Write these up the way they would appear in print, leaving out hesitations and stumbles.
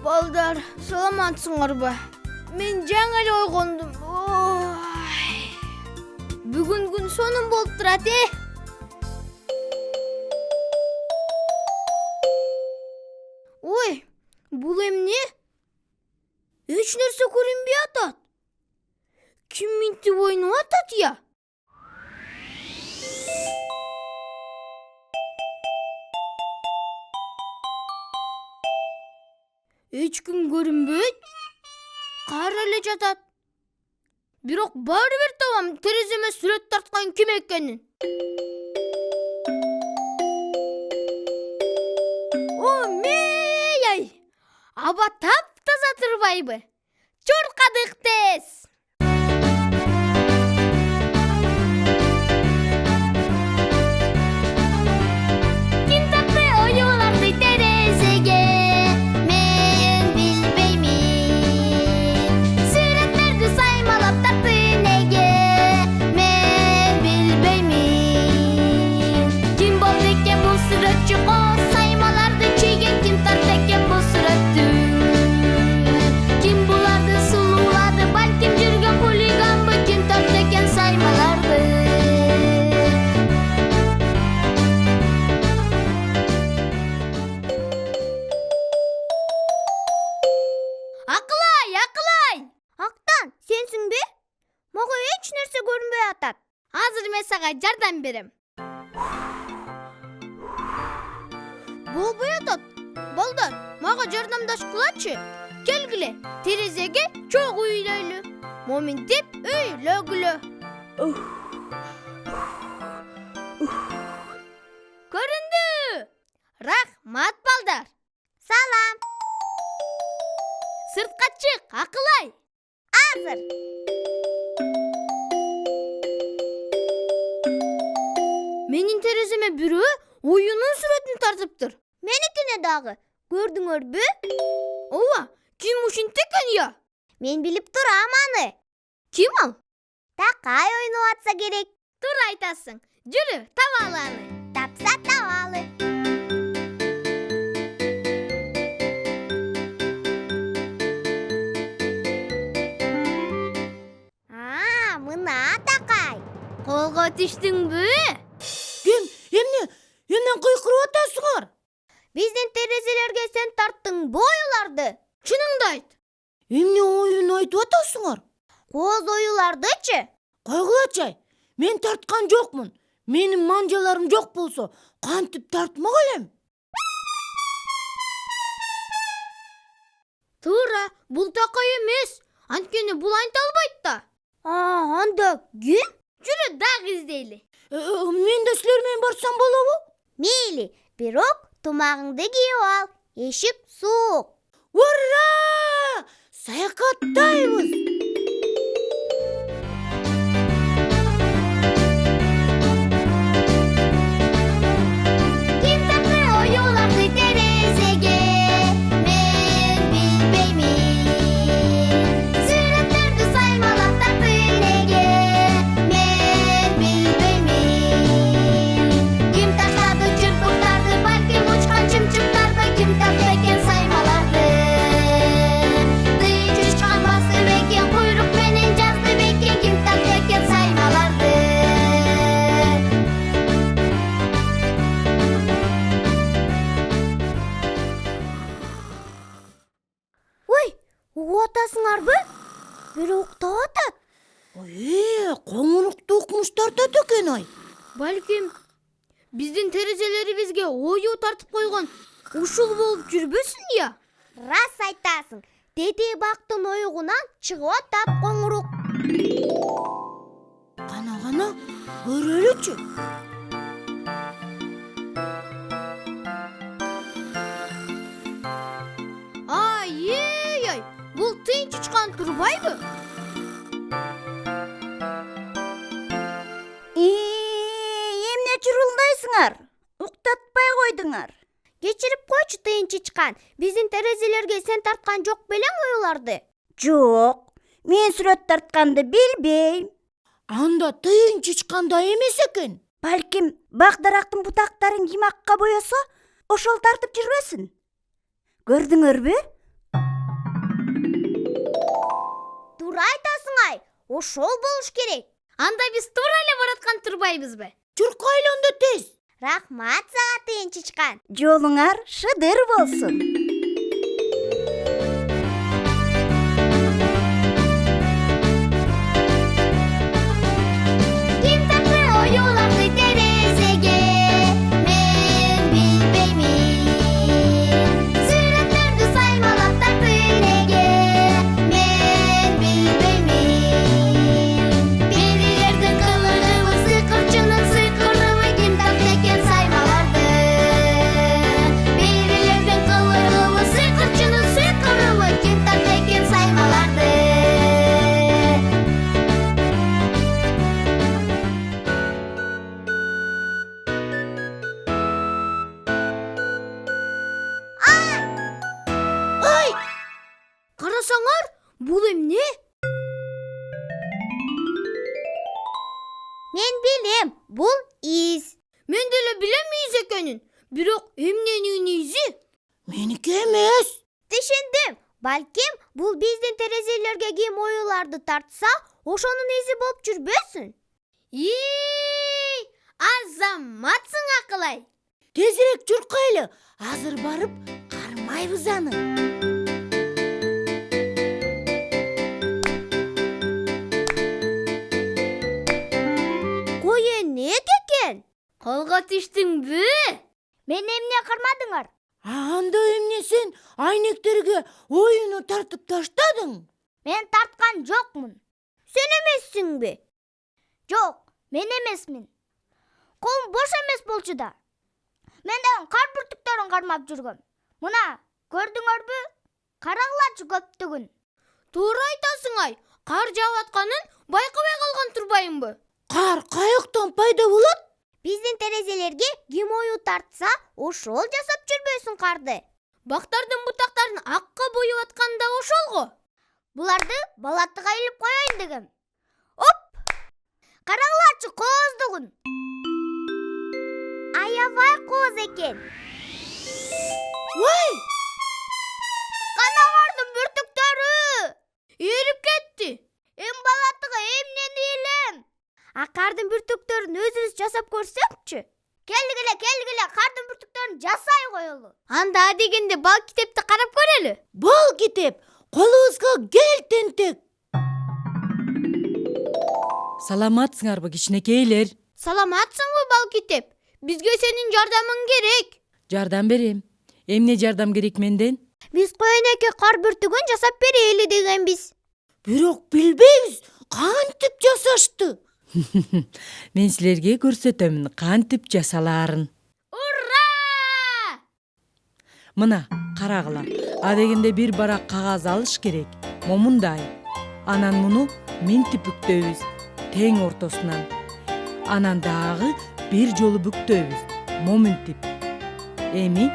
Балдар, саламатсыңарбы? Мен жаңа эле ойгондум. Бүгүн күн сонун болуп турат, Ой, бул эмне? Эч нерсе көрүнбөй атат. Ким минтип ойноп атат я? Эч ким көрүнбөйт. Кара эле жатат. Бирок баары бир табам тереземе сүрөт тарткан ким экенин. О, мей! Аба таптаза турбайбы? Чуркадык тез. Ким тапты оюларды терезеге? Мен билбеймин. Сүрөттөрдү саймалап тартты неге? Мен билбеймин. Ким болду экен бул сүрөтчү кооз? Саймаларды чийген ким тартты экен бул сүрөттү? Ким буларды сулуулады? Балким жүргөн хулиганбы? Ким тартты экен саймаларды? Акылай! Актан, сенсиңби? Мага эч нерсе көрүнбөй атат. Азыр мен сага жардам берем. Болбой атат. Балдар, мага жардамдаш кылачы. Келгиле, терезеге чогуу үйлөйлү. Моминтип үйлөгүлө. Көрүндү. Рахмат, балдар. Салам. Сыртка чык, Акылай. Азыр. Менин тереземе бирөө оюнун сүрөтүн тартыптыр. Меникине дагы. Көрдүңөрбү? Ооба, ким ушинтти экен я? Мен билип турам аны. Ким ал? Такай ойноп атса керек. Туура айтасың. Жүрү, табалы аны. Тапса табалы. Мына Такай. Колго түштүңбү? Эмне кыйкырып атасыңар? Биздин терезелерге сен тарттың оюларды. Чыныңды айт. Эмне оюн айтып атасыңар? Кооз оюлардычы? Кайгылачай, мен тарткан жокмун. Менин манжаларым жок болсо, кантип тартмак элем? Туура, бул Такай эмес. Анткени бул айта албайт да. Анда ким? Жүрү дагы издейли. Мен да силер менен барсам болобу? Мейли, бирок тумагыңды кийип ал. Эшик суук. Ура! Саякаттайбыз! Ким тапты оюларды терезеге? Мен билбеймин. Сүрөттөрдү саймалап тартты неге? Мен билбеймин. Ким таштады чырпыктарды? Балким учкан чымчыктарды? Ким тапты экен саймаларды? Тыйын чычкан басты бекен, куйрук менен жазды бекен? Ким тапты экен саймаларды? Ой, угуп атасыңарбы? Бирөө уктап атат. Коңурукту укмуш тартат экен ай. Балким биздин терезелерибизге ою тартып койгон ушул болуп жүрбөсүн я? Рас айтасың. Деди бактын оюгунан чыгып атат коңурук. Кана, көрөлүчү. Ай, бул тыйын чычкан турбайбы? Эмне чурулдайсыңар? Уктатпай койдуңар. Кечирип койчу тыйын чычкан. Биздин терезелерге сен тарткан жок белең оюларды? Жок, мен сүрөт тартканды билбейм. Анда тыйын чычканда эмес экен. Балким бак дарактын бутактарын ким акка боесо, ошол тартып жүрбөсүн. Көрдүңөрбү? туура айтасың ошол болуш керек. Анда биз туура эле бараткан турбайбызбы? Чуркайлы анда тез. Рахмат сага тыйын чычкан. Жолуңар шыдыр болсун. Ким тартты оюларды терезеге? Мен билбеймин. Сүрөттөрдү саймалап тартты неге? Мен билбеймин. Перилердин кылыгыбы, сыйкырчынын сыйкырыбы, ким тартты экен саймаларды? Перилердин кылыгыбы, сыйкырчынын сыйкырыбы, ким тартты экен саймаларды? Карасаңар, бул эмне? Мен билем, бул из. Мен деле билем из экенин. Бирок эмненин изи? Меники эмес. Түшүндүм. Балким бул биздин терезелерге ким оюларды тартса, ошонун изи болуп жүрбөсүн. Азаматсың акылай. Тезирээк чуркайлы. Азыр барып кармайбыз аны. Кой энек экен? Колго түштүңбү? Мен эмне кармадыңар? Анда эмне сен айнектерге оюну тартып таштадың? Мен тарткан жокмун. Сен эмессиңби? Жок, мен эмесмин. Колум бош эмес болчу да. Мен дагы кар бүртүктөрүн кармап жүргөм. Мына, көрдүңөрбү? Карагылачы көптүгүн. Туура айтасың Кар жаап атканын байкабай калган турбайымбы? Кар каяктан пайда болот? Биздин терезелерге ким ою тартса, ошол жасап жүрбөсүн карды. Бактардын бутактарын акка боюп аткан да ошол го. Буларды балаттыга илип коеюн дегем. Оп! Карагылачы кооздугун. Аябай кооз экен. Ой! Канагардын бүртүктөрү эрип кетти. Эм балаттыга эмнени илем? Кардын бүртүктөрүн өзүбүз жасап көрсөкчү. Келгиле, кардын бүртүктөрүн жасай коелу. Анда дегенде бал китепти карап көрөлү. Бал китеп, колубузга кел тентек. Саламатсыңарбы кичинекейлер? Саламатсыңбы бал китеп? Бизге сенин жардамың керек. Жардам берем. Эмне жардам керек менден? Биз коенекке кар бүртүгүн жасап берели дегенбиз. Бирок билбейбиз кантип жасашты. Мен силерге көрсөтөмүн кантип жасалаарын. Ура! Мына, карагыла. Адегенде бир барак кагаз алыш керек. Момундай. Анан муну минтип бүктөйбүз. Тең ортосунан. Анан дагы бир жолу бүктөйбүз. Моминтип. Эми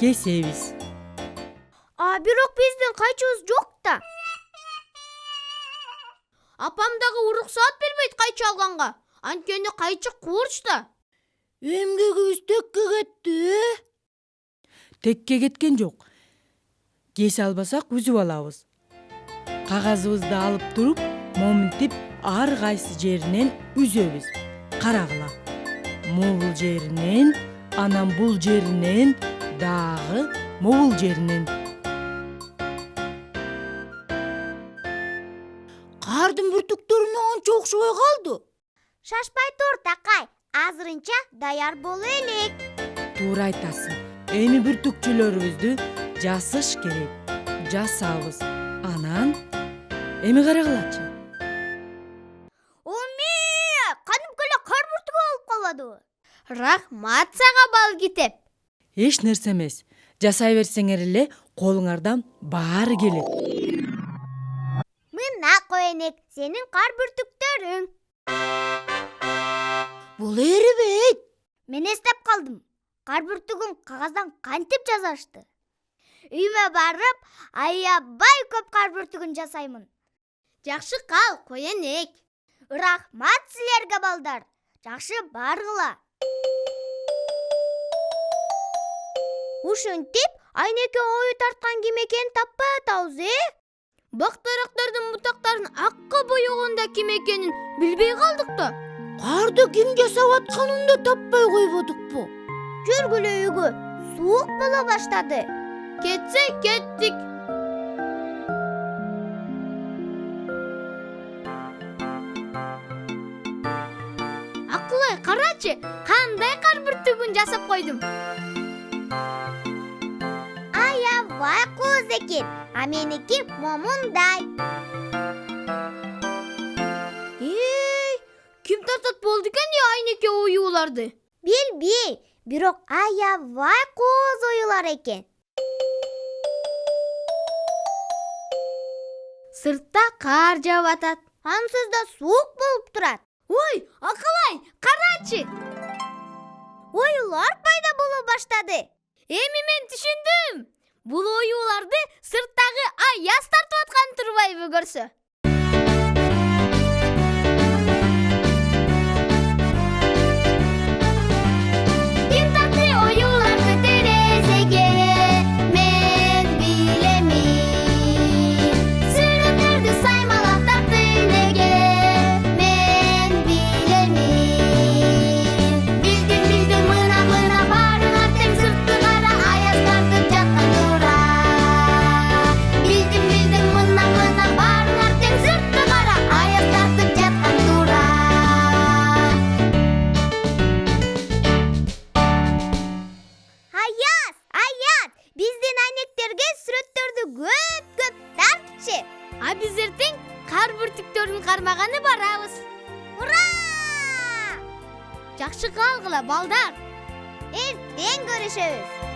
кесебиз. Бирок биздин кайчыбыз жок да. Апам дагы уруксаат бербейт кайчы алганга. Анткени кайчы куурч да. Эмгегибиз текке кетти. Текке кеткен жок. Кесе албасак үзүп алабыз. Кагазыбызды алып туруп, моминтип ар кайсы жеринен үзөбүз. Карагыла. Могул жеринен, анан бул жеринен, дагы могул жеринен. Кардын бүртүктөрүнө анча окшобой калды. Шашпай тур, такай. Азырынча даяр боло элек. Туура айтасың. Эми бүртүкчүлөрүбүздү жасыш керек. Жасабыз. Анан эми карагылачы. Кадимки эле кар бүртүгү болуп калбадыбы? Рахмат сага бал китеп. Эч нерсе эмес. Жасай берсеңер эле колуңардан баары келет. Мына коенек, сенин кар бүртүктөрүң. Бул эрибейт. Мен эстеп калдым. Кар бүртүгүн кагаздан кантип жасашты? Үйүмө барып, аябай көп кар бүртүгүн жасаймын. Жакшы кал, коенек. Рахмат силерге балдар. Жакшы баргыла. Ушинтип, айнеке ою тарткан ким экенин таппай атабыз, Бак дарактардын бутактарын акка боёгонда ким экенин билбей калдык да. Карды ким жасап атканын да таппай койбодукпу? Жүргүлө үйгө. Суук боло баштады. Кетсек кеттик. Акылай карачы, кандай кар бүртүгүн жасап койдум. Аябай кооз экен, а меники момундай. Ким тартат болду экен я айнеке оюуларды? Билбей, бирок аябай кооз оюлар экен. Сыртта кар жаап атат, ансыз да суук болуп турат. Ой, Акылай, карачы! Оюлар пайда боло баштады. Эми мен түшүндүм. Бул оюуларды сырттагы аяз тартып аткан турбайбы көрсө? Ким тартты оюуларды терезеге? Мен билемин. Сүрөттөрдү саймалап тартты неге? Мен билемин. Билдим, мына баарыңар тең сыртты кара аяз тартып жаткан тура. Билдим, мына баарыңар тең сыртты кара аяз тартып жаткан тура. Аяз, биздин айнектерге сүрөттөрдү көп тартчы. А биз эртең кар бүртүктөрүн кармаганы барабыз. Ура! Жакшы калгыла балдар. Эртең көрүшөбүз.